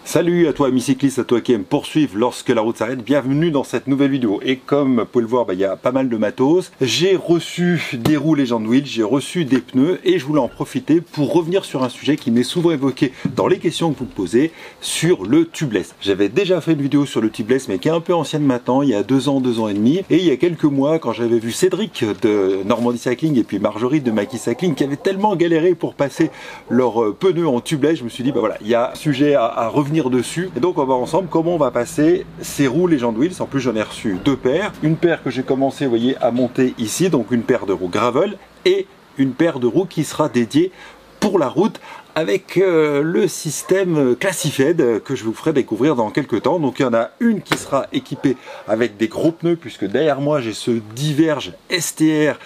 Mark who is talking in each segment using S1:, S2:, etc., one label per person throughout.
S1: Salut à toi ami cycliste, à toi qui aime poursuivre lorsque la route s'arrête, bienvenue dans cette nouvelle vidéo. Et comme vous pouvez le voir, il y a pas mal de matos. J'ai reçu des roues Legend Wheel, j'ai reçu des pneus et je voulais en profiter pour revenir sur un sujet qui m'est souvent évoqué dans les questions que vous me posez sur le tubeless. J'avais déjà fait une vidéo sur le tubeless mais qui est un peu ancienne maintenant, il y a 2 ans et demi. Et il y a quelques mois quand j'avais vu Cédric de Normandie Cycling et puis Marjorie de Maki Cycling qui avaient tellement galéré pour passer leurs pneus en tubeless, je me suis dit voilà, il y a un sujet à revenir dessus. Et donc on va voir ensemble comment on va passer ces roues Legend Wheels. En plus j'en ai reçu 2 paires. Une paire que j'ai commencé, vous voyez, à monter ici, donc une paire de roues gravel et une paire de roues qui sera dédiée pour la route avec le système Classifed que je vous ferai découvrir dans quelques temps. Donc il y en a une qui sera équipée avec des gros pneus puisque derrière moi j'ai ce Diverge STR,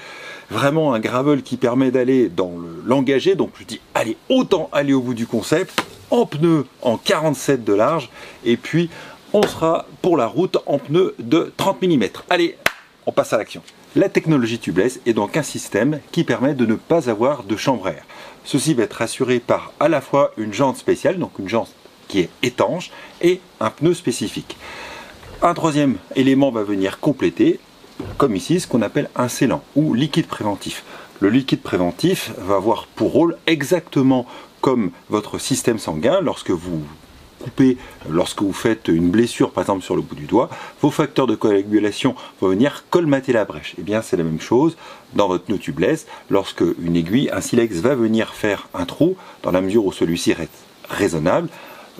S1: vraiment un gravel qui permet d'aller dans l'engagé. Donc je dis allez, autant aller au bout du concept, en pneus en 47 de large, et puis on sera pour la route en pneus de 30 mm. Allez, on passe à l'action. La technologie tubeless est donc un système qui permet de ne pas avoir de chambre à air. Ceci va être assuré par à la fois une jante spéciale, donc une jante qui est étanche, et un pneu spécifique. Un troisième élément va venir compléter, comme ici, ce qu'on appelle un scellant ou liquide préventif. Le liquide préventif va avoir pour rôle exactement comme votre système sanguin, lorsque vous coupez, lorsque vous faites une blessure par exemple sur le bout du doigt, vos facteurs de coagulation vont venir colmater la brèche. Et bien c'est la même chose dans votre pneu tubeless, lorsque une aiguille, un silex va venir faire un trou, dans la mesure où celui-ci reste raisonnable,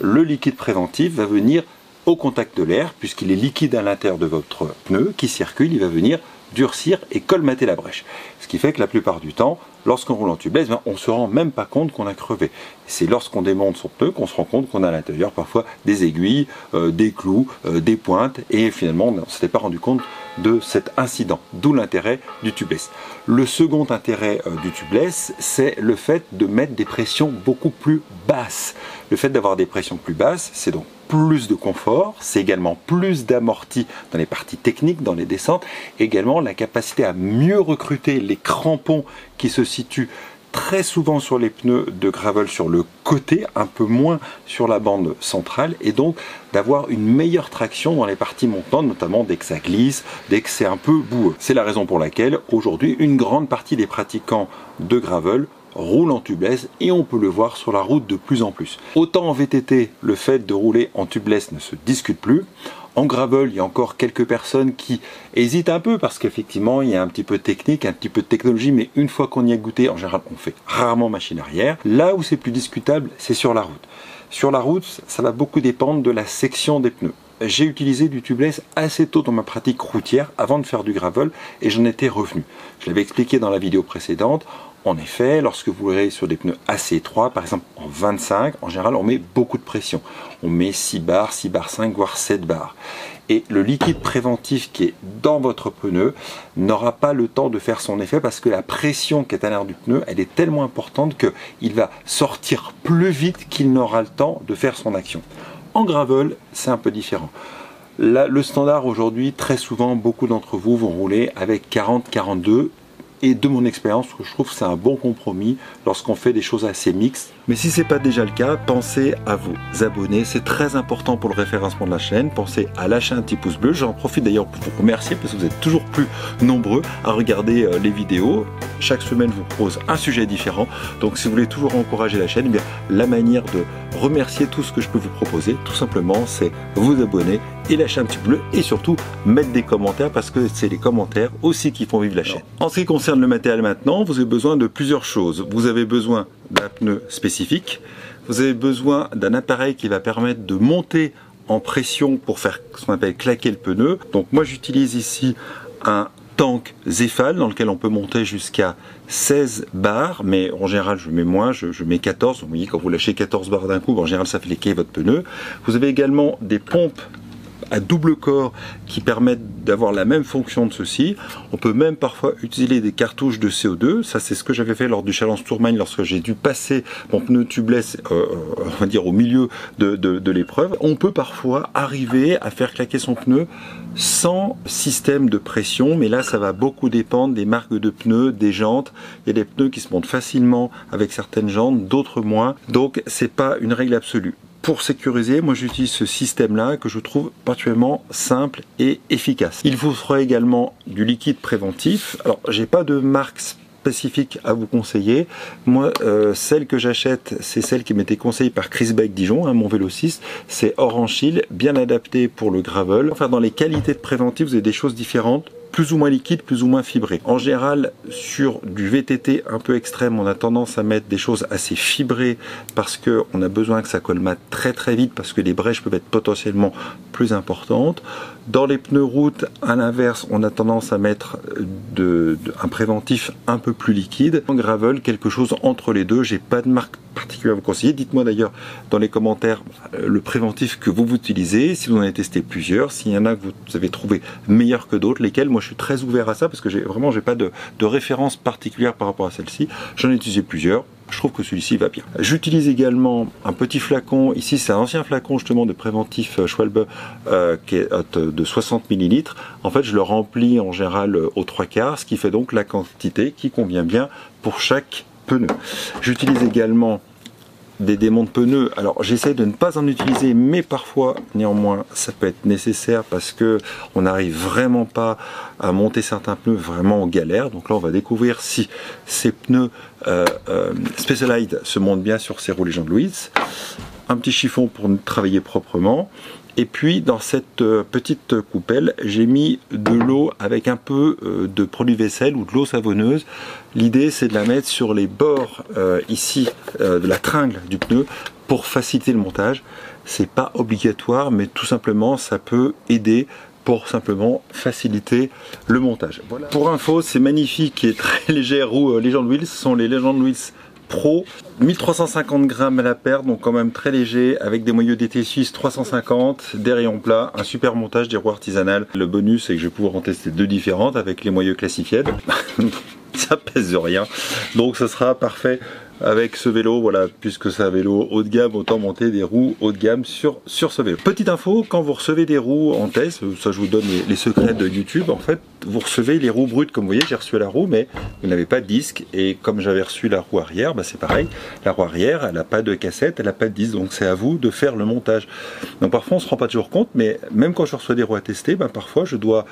S1: le liquide préventif va venir au contact de l'air, puisqu'il est liquide à l'intérieur de votre pneu qui circule, il va venir durcir et colmater la brèche. Ce qui fait que la plupart du temps, lorsqu'on roule en tubeless, on ne se rend même pas compte qu'on a crevé. C'est lorsqu'on démonte son pneu qu'on se rend compte qu'on a à l'intérieur parfois des aiguilles, des clous, des pointes, et finalement on ne s'était pas rendu compte de cet incident, d'où l'intérêt du tubeless. Le second intérêt du tubeless, c'est le fait de mettre des pressions beaucoup plus basses. Le fait d'avoir des pressions plus basses, c'est donc plus de confort, c'est également plus d'amorti dans les parties techniques, dans les descentes, également la capacité à mieux recruter les crampons qui se situent très souvent sur les pneus de gravel sur le côté, un peu moins sur la bande centrale, et donc d'avoir une meilleure traction dans les parties montantes, notamment dès que ça glisse, dès que c'est un peu boueux. C'est la raison pour laquelle aujourd'hui une grande partie des pratiquants de gravel roule en tubeless et on peut le voir sur la route de plus en plus. Autant en VTT, le fait de rouler en tubeless ne se discute plus. En gravel, il y a encore quelques personnes qui hésitent un peu parce qu'effectivement, il y a un petit peu de technique, un petit peu de technologie, mais une fois qu'on y a goûté, en général, on fait rarement machine arrière. Là où c'est plus discutable, c'est sur la route. Sur la route, ça va beaucoup dépendre de la section des pneus. J'ai utilisé du tubeless assez tôt dans ma pratique routière avant de faire du gravel et j'en étais revenu. Je l'avais expliqué dans la vidéo précédente. En effet, lorsque vous roulez sur des pneus assez étroits, par exemple en 25, en général on met beaucoup de pression. On met 6 bars, 6 bars 5, voire 7 bars. Et le liquide préventif qui est dans votre pneu n'aura pas le temps de faire son effet parce que la pression qui est à l'intérieur du pneu, elle est tellement importante qu'il va sortir plus vite qu'il n'aura le temps de faire son action. En gravel, c'est un peu différent. Là, le standard aujourd'hui, très souvent, beaucoup d'entre vous vont rouler avec 40-42. Et de mon expérience, je trouve que c'est un bon compromis lorsqu'on fait des choses assez mixtes. Mais si ce n'est pas déjà le cas, pensez à vous abonner. C'est très important pour le référencement de la chaîne. Pensez à lâcher un petit pouce bleu. J'en profite d'ailleurs pour vous remercier parce que vous êtes toujours plus nombreux à regarder les vidéos. Chaque semaine, je vous propose un sujet différent. Donc si vous voulez toujours encourager la chaîne, eh bien, la manière de remercier tout ce que je peux vous proposer, tout simplement, c'est vous abonner et lâcher un petit bleu et surtout mettre des commentaires parce que c'est les commentaires aussi qui font vivre la chaîne. En ce qui concerne le matériel maintenant, vous avez besoin de plusieurs choses. Vous avez besoin d'un pneu spécifique, vous avez besoin d'un appareil qui va permettre de monter en pression pour faire ce qu'on appelle claquer le pneu. Donc moi j'utilise ici un tank Zefal dans lequel on peut monter jusqu'à 16 bars, mais en général je mets moins, je mets 14. Vous voyez, quand vous lâchez 14 bars d'un coup, en général ça fait léquer votre pneu. Vous avez également des pompes à double corps qui permettent d'avoir la même fonction de ceci. On peut même parfois utiliser des cartouches de CO2. Ça, c'est ce que j'avais fait lors du Challenge Tourmagne lorsque j'ai dû passer mon pneu tubeless on va dire au milieu de l'épreuve. On peut parfois arriver à faire claquer son pneu sans système de pression, mais là ça va beaucoup dépendre des marques de pneus, des jantes. Il y a des pneus qui se montent facilement avec certaines jantes, d'autres moins. Donc c'est pas une règle absolue. pour sécuriser, moi j'utilise ce système-là que je trouve particulièrement simple et efficace. Il vous faudra également du liquide préventif. Alors, j'ai pas de marque spécifique à vous conseiller. Moi, celle que j'achète, c'est celle qui m'était conseillée par Chris Beck Dijon, hein, mon vélociste. C'est Orange Hill, bien adapté pour le gravel. Enfin, dans les qualités de préventif, vous avez des choses différentes, plus ou moins liquide, plus ou moins fibré. En général, sur du VTT un peu extrême, on a tendance à mettre des choses assez fibrées parce qu'on a besoin que ça colmate très très vite parce que les brèches peuvent être potentiellement plus importantes. Dans les pneus route, à l'inverse, on a tendance à mettre un préventif un peu plus liquide. En gravel, quelque chose entre les deux. J'ai pas de marque particulière à vous conseiller. Dites-moi d'ailleurs dans les commentaires le préventif que vous utilisez, si vous en avez testé plusieurs, s'il y en a que vous avez trouvé meilleurs que d'autres, lesquels. Moi je suis très ouvert à ça parce que j'ai pas de référence particulière par rapport à celle-ci. J'en ai utilisé plusieurs. Je trouve que celui-ci va bien. J'utilise également un petit flacon. Ici, c'est un ancien flacon justement de préventif Schwalbe qui est de 60 ml. En fait, je le remplis en général aux 3/4, ce qui fait donc la quantité qui convient bien pour chaque pneu. J'utilise également des démonts de pneus. Alors j'essaie de ne pas en utiliser, mais parfois néanmoins ça peut être nécessaire parce que on n'arrive vraiment pas à monter certains pneus vraiment en galère. Donc là on va découvrir si ces pneus Specialized se montent bien sur ces roues Legend Wheels. Un petit chiffon pour travailler proprement. Et puis dans cette petite coupelle, j'ai mis de l'eau avec un peu de produit vaisselle ou de l'eau savonneuse. L'idée c'est de la mettre sur les bords ici de la tringle du pneu pour faciliter le montage. C'est pas obligatoire, mais tout simplement ça peut aider pour simplement faciliter le montage. Voilà. Pour info, c'est magnifique et très léger roues Legend Wheels. Ce sont les Legend Wheels Pro, 1350 grammes à la paire, donc quand même très léger, avec des moyeux d'été suisse 350, des rayons plats, un super montage, des roues artisanales. Le bonus c'est que je vais pouvoir en tester deux différentes avec les moyeux classifiés. Ça pèse rien, donc ça sera parfait avec ce vélo. Voilà, puisque c'est un vélo haut de gamme, autant monter des roues haut de gamme sur ce vélo. Petite info, quand vous recevez des roues en test, ça je vous donne les secrets de YouTube, en fait vous recevez les roues brutes. Comme vous voyez, j'ai reçu la roue mais vous n'avez pas de disque, et comme j'avais reçu la roue arrière, bah c'est pareil, la roue arrière elle n'a pas de cassette, elle n'a pas de disque, donc c'est à vous de faire le montage. Donc parfois on se rend pas toujours compte, mais même quand je reçois des roues à tester, bah parfois je dois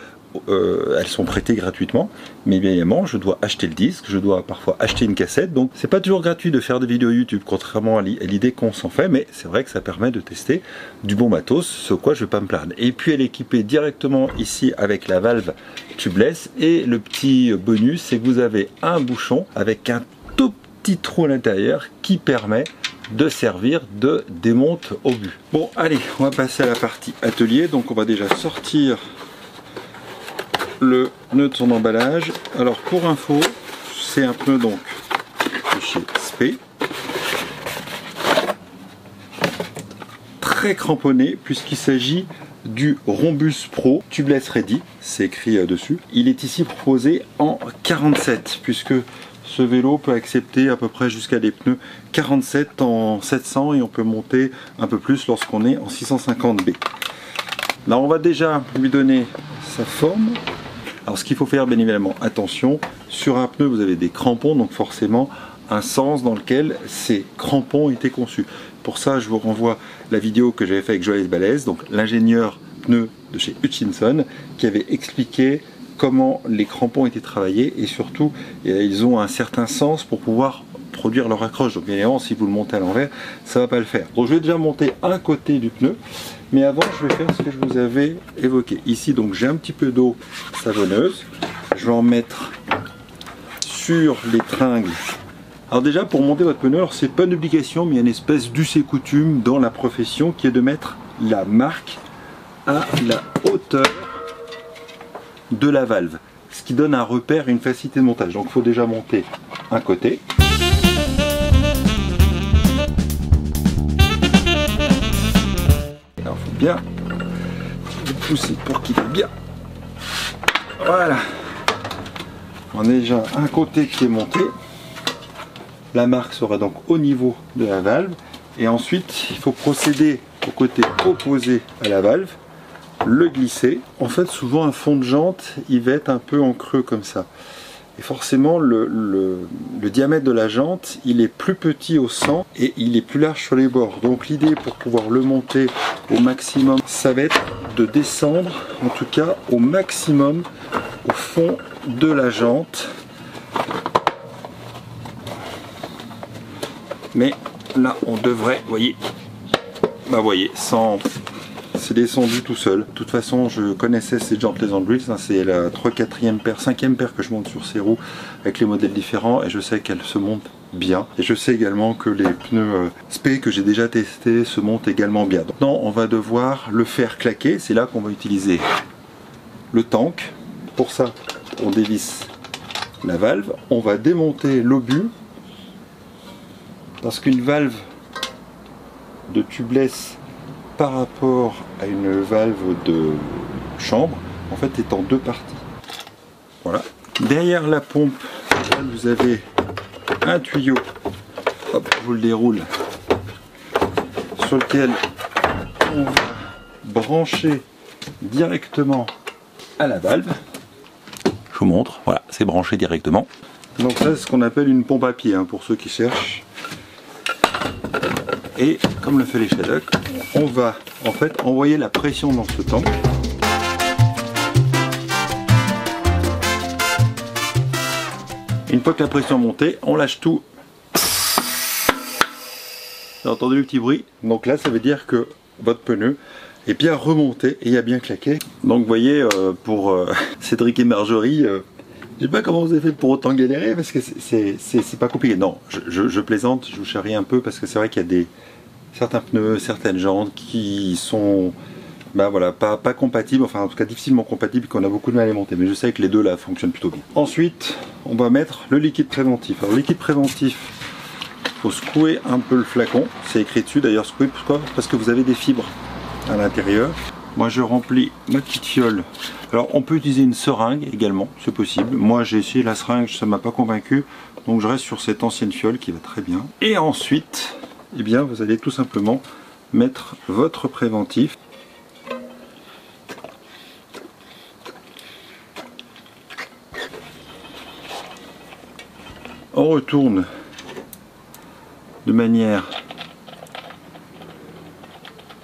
S1: elles sont prêtées gratuitement, mais bien évidemment je dois acheter le disque, je dois parfois acheter une cassette, donc c'est pas toujours gratuit de faire des vidéos YouTube, contrairement à l'idée qu'on s'en fait, mais c'est vrai que ça permet de tester du bon matos, ce quoi je vais pas me plaindre. Et puis elle est équipée directement ici avec la valve tubeless, et le petit bonus c'est que vous avez un bouchon avec un tout petit trou à l'intérieur qui permet de servir de démonte au but. Bon allez, on va passer à la partie atelier. Donc on va déjà sortir le pneu de son emballage. Alors pour info, c'est un pneu donc de chez Spe, très cramponné puisqu'il s'agit du Rhombus Pro Tubeless Ready, c'est écrit dessus. Il est ici proposé en 47 puisque ce vélo peut accepter à peu près jusqu'à des pneus 47 en 700, et on peut monter un peu plus lorsqu'on est en 650B. Là on va déjà lui donner sa forme. Alors ce qu'il faut faire, bien évidemment, attention, sur un pneu vous avez des crampons, donc forcément un sens dans lequel ces crampons étaient conçus. Pour ça je vous renvoie la vidéo que j'avais fait avec Joël Balèze, donc l'ingénieur pneu de chez Hutchinson, qui avait expliqué comment les crampons étaient travaillés, et surtout ils ont un certain sens pour pouvoir produire leur accroche. Donc bien évidemment si vous le montez à l'envers, ça va pas le faire. Donc je vais déjà monter un côté du pneu, mais avant je vais faire ce que je vous avais évoqué. Ici donc j'ai un petit peu d'eau savonneuse, je vais en mettre sur les tringles. Alors déjà pour monter votre pneu, alors c'est pas une obligation, mais il y a une espèce d'us et coutume dans la profession qui est de mettre la marque à la hauteur de la valve, ce qui donne un repère et une facilité de montage. Donc il faut déjà monter un côté. Alors il faut bien le pousser pour qu'il est bien. Voilà. On a déjà un côté qui est monté. La marque sera donc au niveau de la valve, et ensuite il faut procéder au côté opposé à la valve, le glisser. En fait souvent un fond de jante il va être un peu en creux comme ça, et forcément le diamètre de la jante il est plus petit au centre et il est plus large sur les bords. Donc l'idée pour pouvoir le monter au maximum, ça va être de descendre en tout cas au maximum au fond de la jante. Mais là on devrait, voyez, sans... c'est descendu tout seul. De toute façon, je connaissais ces jantes Legend Wheels, hein, c'est la 3, 4e paire, 5e paire que je monte sur ces roues avec les modèles différents et je sais qu'elles se montent bien. Et je sais également que les pneus Spey que j'ai déjà testés se montent également bien. Donc maintenant, on va devoir le faire claquer. C'est là qu'on va utiliser le tank. Pour ça, on dévisse la valve. On va démonter l'obus parce qu'une valve de tubeless par rapport à une valve de chambre, en fait, est en deux parties. Voilà. Derrière la pompe, là, vous avez un tuyau. Hop, je vous le déroule. Sur lequel on va brancher directement à la valve. Je vous montre. Voilà, c'est branché directement. Donc ça, c'est ce qu'on appelle une pompe à pied, hein, pour ceux qui cherchent. Et comme le fait les Shadok, on va en fait envoyer la pression dans ce tank. Une fois que la pression est montée, on lâche tout. Vous avez entendu le petit bruit? Donc là, ça veut dire que votre pneu est bien remonté et a bien claqué. Donc vous voyez, pour Cédric et Marjorie, je sais pas comment vous avez fait pour autant galérer parce que c'est pas compliqué. Non, je plaisante, je vous charrie un peu parce que c'est vrai qu'il y a certains pneus, certaines jantes qui sont voilà, pas compatibles, enfin en tout cas difficilement compatibles, qu'on a beaucoup de mal à les monter. Mais je sais que les deux là fonctionnent plutôt bien. Ensuite, on va mettre le liquide préventif. Alors le liquide préventif, il faut secouer un peu le flacon. C'est écrit dessus d'ailleurs, secouer, pourquoi? Parce que vous avez des fibres à l'intérieur. Moi je remplis ma petite fiole. Alors on peut utiliser une seringue également, c'est possible. Moi j'ai essayé la seringue, ça m'a pas convaincu. Donc je reste sur cette ancienne fiole qui va très bien. Et ensuite, eh bien vous allez tout simplement mettre votre préventif. On retourne de manière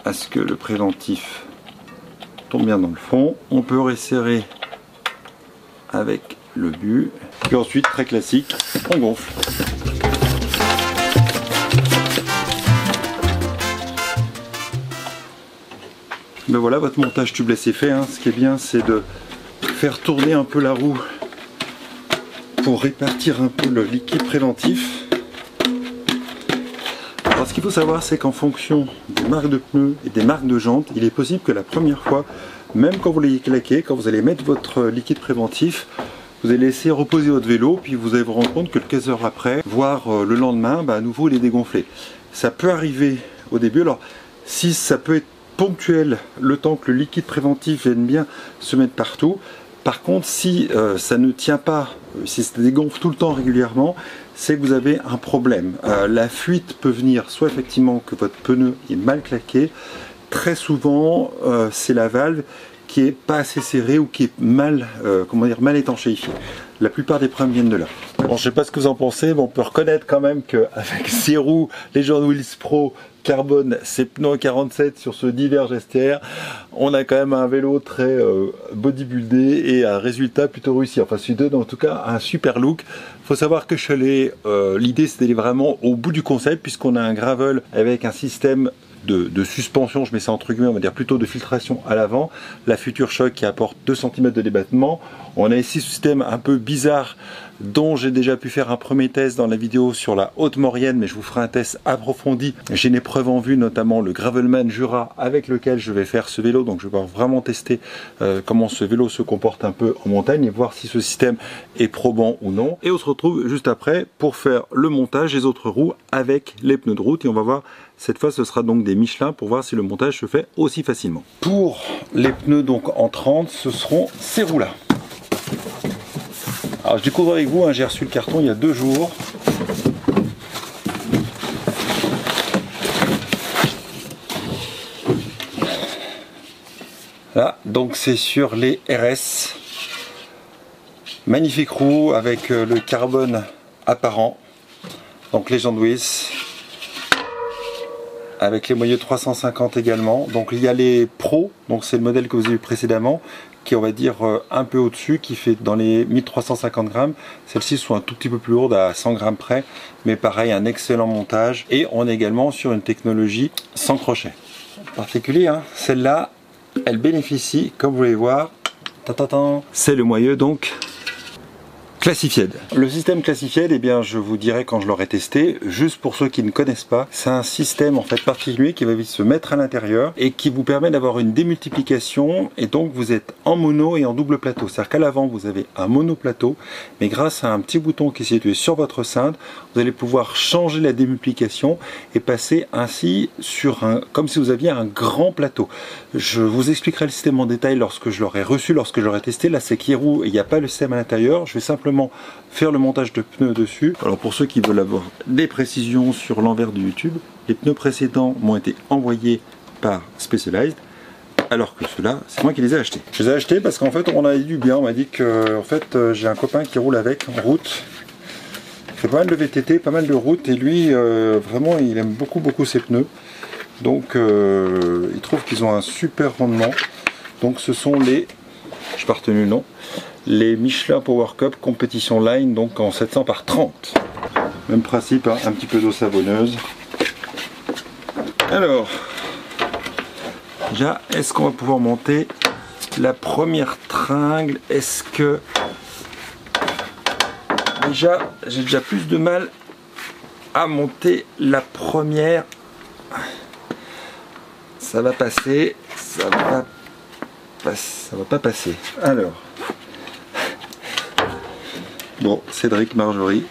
S1: à ce que le préventif tombe bien dans le fond. On peut resserrer avec le but. Puis ensuite, très classique, on gonfle. Ben voilà, votre montage tubeless est fait. Hein. Ce qui est bien, c'est de faire tourner un peu la roue pour répartir un peu le liquide préventif. Alors ce qu'il faut savoir, c'est qu'en fonction des marques de pneus et des marques de jantes, il est possible que la première fois, même quand vous l'ayez claqué, quand vous allez mettre votre liquide préventif, vous allez laisser reposer votre vélo, puis vous allez vous rendre compte que 15 heures après, voire le lendemain, à nouveau il est dégonflé. Ça peut arriver au début. Alors si ça peut être ponctuel, le temps que le liquide préventif vienne bien se mettre partout. Par contre, si ça ne tient pas, si ça dégonfle tout le temps régulièrement, c'est que vous avez un problème. La fuite peut venir soit effectivement que votre pneu est mal claqué, très souvent c'est la valve qui est pas assez serrée ou qui est mal, mal étanchéifiée. La plupart des problèmes viennent de là. Bon, je sais pas ce que vous en pensez, mais on peut reconnaître quand même qu'avec ces roues Legend Wheels Pro carbone, ces pneus 47 sur ce Diverge STR, on a quand même un vélo très bodybuildé et un résultat plutôt réussi. Enfin, celui donne en tout cas un super look. Il faut savoir que Cholet, l'idée c'est d'aller vraiment au bout du concept puisqu'on a un gravel avec un système de suspension, je mets ça entre guillemets, on va dire plutôt de filtration à l'avant, la Future Shock qui apporte 2 cm de débattement. On a ici ce système un peu bizarre dont j'ai déjà pu faire un premier test dans la vidéo sur la Haute-Maurienne, mais je vous ferai un test approfondi. J'ai une épreuve en vue, notamment le Gravelman Jura avec lequel je vais faire ce vélo, donc je vais pouvoir vraiment tester comment ce vélo se comporte un peu en montagne et voir si ce système est probant ou non. Et on se retrouve juste après pour faire le montage des autres roues avec les pneus de route et on va voir. Cette fois, ce sera donc des Michelin pour voir si le montage se fait aussi facilement. Pour les pneus donc en 30, ce seront ces roues-là. Alors je découvre avec vous, hein, j'ai reçu le carton il y a 2 jours. Là, donc c'est sur les RS Magnifique roue avec le carbone apparent, donc Legend Wheels, avec les moyeux 350 également. Donc il y a les Pro, donc c'est le modèle que vous avez vu précédemment, qui est on va dire un peu au-dessus, qui fait dans les 1350 grammes. Celles-ci sont un tout petit peu plus lourdes à 100 grammes près, mais pareil, un excellent montage. Et on est également sur une technologie sans crochet. Particulier, hein. Celle-là, elle bénéficie, comme vous pouvez voir, c'est le moyeu donc Classified. Le système Classified, eh bien, je vous dirai quand je l'aurai testé, juste pour ceux qui ne connaissent pas, c'est un système en fait particulier qui va vite se mettre à l'intérieur et qui vous permet d'avoir une démultiplication, et donc vous êtes en mono et en double plateau. C'est-à-dire qu'à l'avant vous avez un mono plateau, mais grâce à un petit bouton qui est situé sur votre cintre, vous allez pouvoir changer la démultiplication et passer ainsi sur comme si vous aviez un grand plateau. Je vous expliquerai le système en détail lorsque je l'aurai reçu, lorsque je l'aurai testé. Là c'est Kirou et il n'y a pas le système à l'intérieur. Je vais simplement faire le montage de pneus dessus. Alors pour ceux qui veulent avoir des précisions sur l'envers du YouTube, les pneus précédents m'ont été envoyés par Specialized, alors que ceux-là, c'est moi qui les ai achetés. Je les ai achetés parce qu'en fait on a dit du bien, on m'a dit que en fait j'ai un copain qui roule avec en route. Il fait pas mal de VTT, pas mal de route, et lui vraiment il aime beaucoup ces pneus. Donc il trouve qu'ils ont un super rendement. Donc ce sont les, je n'ai pas retenu le nom, les Michelin Power Cup Competition Line, donc en 700 par 30. Même principe, hein, un petit peu d'eau savonneuse. Alors, déjà, est-ce qu'on va pouvoir monter la première tringle? Est-ce que... Déjà, j'ai déjà plus de mal à monter la première. Ça va passer, ça va pas passer. Alors... Bon, Cédric, Marjorie,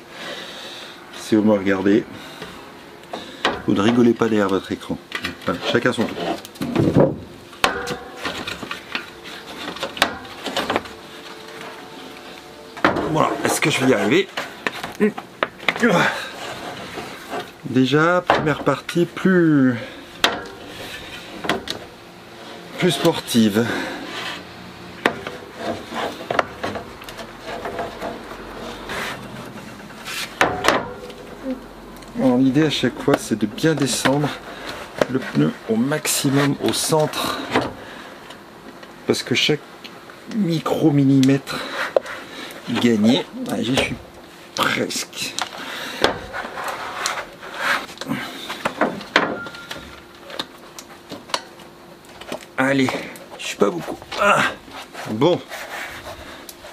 S1: si vous me regardez, vous ne rigolez pas derrière votre écran. Voilà, chacun son tour. Voilà, est-ce que je vais y arriver? Déjà, première partie plus sportive. L'idée à chaque fois c'est de bien descendre le pneu au maximum au centre, parce que chaque micro-millimètre gagné, j'y suis presque. Allez, je suis pas beaucoup. Ah, bon,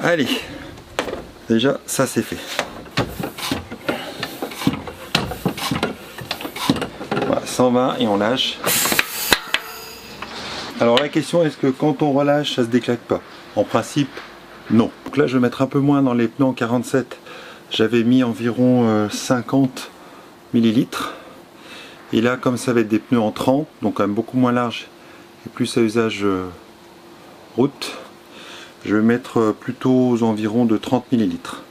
S1: allez, déjà ça c'est fait. 120 et on lâche. Alors la question, est-ce que quand on relâche ça se déclate pas? En principe non. Donc là je vais mettre un peu moins dans les pneus en 47. J'avais mis environ 50 millilitres, et là comme ça va être des pneus en 30, donc quand même beaucoup moins large et plus à usage route, je vais mettre plutôt aux environs de 30 millilitres.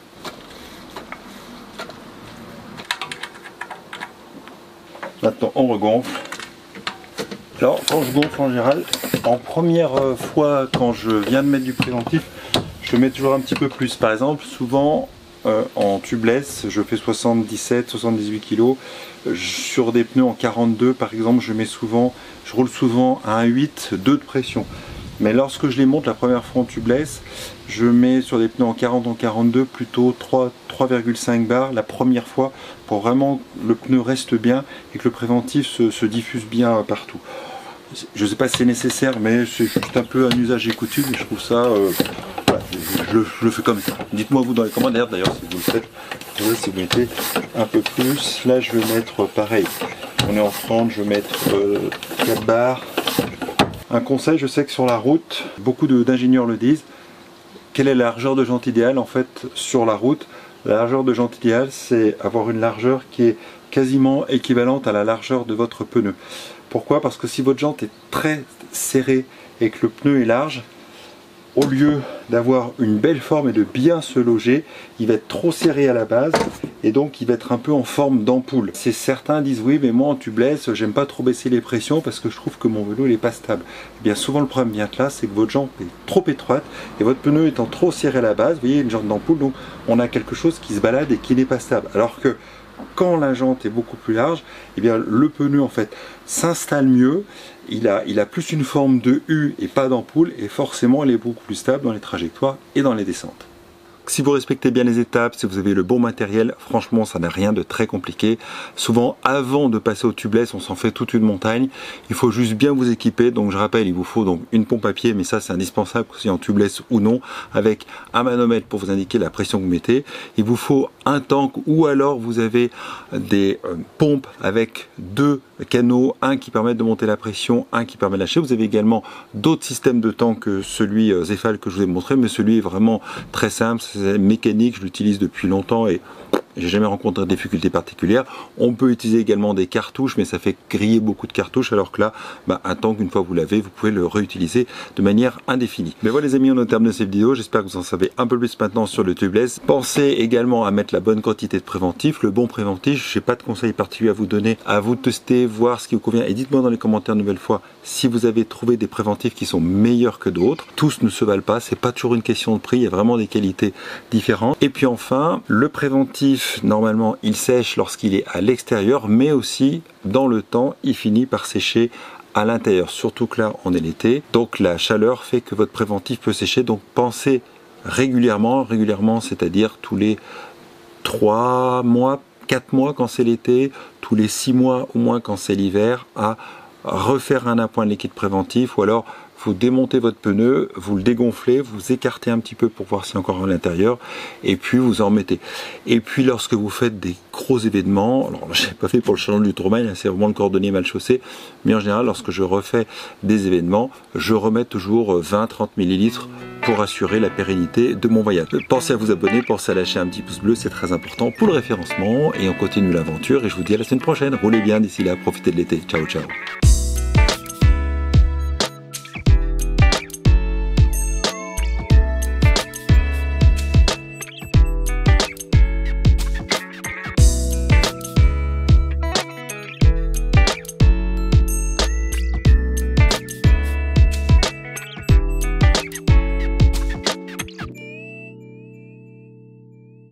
S1: Maintenant on regonfle. Alors quand je gonfle en général, en première fois quand je viens de mettre du préventif, je mets toujours un petit peu plus. Par exemple, souvent en tubeless, je fais 77-78 kg. Sur des pneus en 42 par exemple, je roule souvent à 1,8, 2 de pression. Mais lorsque je les monte la première fois en tubeless, je mets sur des pneus en 40, en 42 plutôt 3,5 bars la première fois, pour vraiment que le pneu reste bien et que le préventif se diffuse bien partout. Je ne sais pas si c'est nécessaire, mais c'est juste un peu un usage et coutume, et je trouve ça, voilà, je le fais comme ça. Dites-moi vous dans les commentaires d'ailleurs si vous le faites, si vous mettez un peu plus. Là je vais mettre pareil, on est en 30, je vais mettre 4 bars. Un conseil, je sais que sur la route, beaucoup d'ingénieurs le disent, quelle est la largeur de jante idéale en fait sur la route? La largeur de jante idéale, c'est avoir une largeur qui est quasiment équivalente à la largeur de votre pneu. Pourquoi? Parce que si votre jante est très serrée et que le pneu est large, au lieu d'avoir une belle forme et de bien se loger, il va être trop serré à la base et donc il va être un peu en forme d'ampoule. Certains disent oui mais moi en tubeless j'aime pas trop baisser les pressions parce que je trouve que mon vélo il est pas stable. Et bien souvent le problème vient de là, c'est que votre jambe est trop étroite et votre pneu étant trop serré à la base, vous voyez une jambe d'ampoule, donc on a quelque chose qui se balade et qui n'est pas stable. Alors que quand la jante est beaucoup plus large, eh bien le pneu en fait s'installe mieux, il a plus une forme de U et pas d'ampoule, et forcément il est beaucoup plus stable dans les trajectoires et dans les descentes. Si vous respectez bien les étapes, si vous avez le bon matériel, franchement ça n'a rien de très compliqué. Souvent avant de passer au tubeless, on s'en fait toute une montagne. Il faut juste bien vous équiper. Donc je rappelle, il vous faut donc une pompe à pied, mais ça c'est indispensable que vous soyez en tubeless ou non, avec un manomètre pour vous indiquer la pression que vous mettez. Il vous faut un tank, ou alors vous avez des pompes avec deux canaux, un qui permet de monter la pression, un qui permet de lâcher. Vous avez également d'autres systèmes de tank que celui Zefal que je vous ai montré, mais celui est vraiment très simple, c'est mécanique, je l'utilise depuis longtemps et j'ai jamais rencontré de difficultés particulières. On peut utiliser également des cartouches, mais ça fait griller beaucoup de cartouches, alors que là, un tank, une fois que vous l'avez, vous pouvez le réutiliser de manière indéfinie. Mais voilà les amis, on est au terme de cette vidéo. J'espère que vous en savez un peu plus maintenant sur le tubeless. Pensez également à mettre la bonne quantité de préventif. Le bon préventif, je n'ai pas de conseils particuliers à vous donner. À vous de tester, voir ce qui vous convient. Et dites-moi dans les commentaires une nouvelle fois si vous avez trouvé des préventifs qui sont meilleurs que d'autres. Tous ne se valent pas, c'est pas toujours une question de prix, il y a vraiment des qualités différentes. Et puis enfin, le préventif, normalement, il sèche lorsqu'il est à l'extérieur, mais aussi dans le temps, il finit par sécher à l'intérieur. Surtout que là, on est l'été, donc la chaleur fait que votre préventif peut sécher. Donc pensez régulièrement, c'est-à-dire tous les 3 mois, 4 mois quand c'est l'été, tous les 6 mois au moins quand c'est l'hiver, à refaire un appoint de liquide préventif, ou alors vous démontez votre pneu, vous le dégonflez, vous écartez un petit peu pour voir s'il y a encore à l'intérieur, et puis vous en remettez. Et puis lorsque vous faites des gros événements, alors je n'ai pas fait pour le challenge du Tourmail, c'est vraiment le cordonnier mal chaussé, mais en général lorsque je refais des événements, je remets toujours 20-30 ml pour assurer la pérennité de mon voyage. Pensez à vous abonner, pensez à lâcher un petit pouce bleu, c'est très important pour le référencement, et on continue l'aventure, et je vous dis à la semaine prochaine. Roulez bien d'ici là, profitez de l'été, ciao ciao.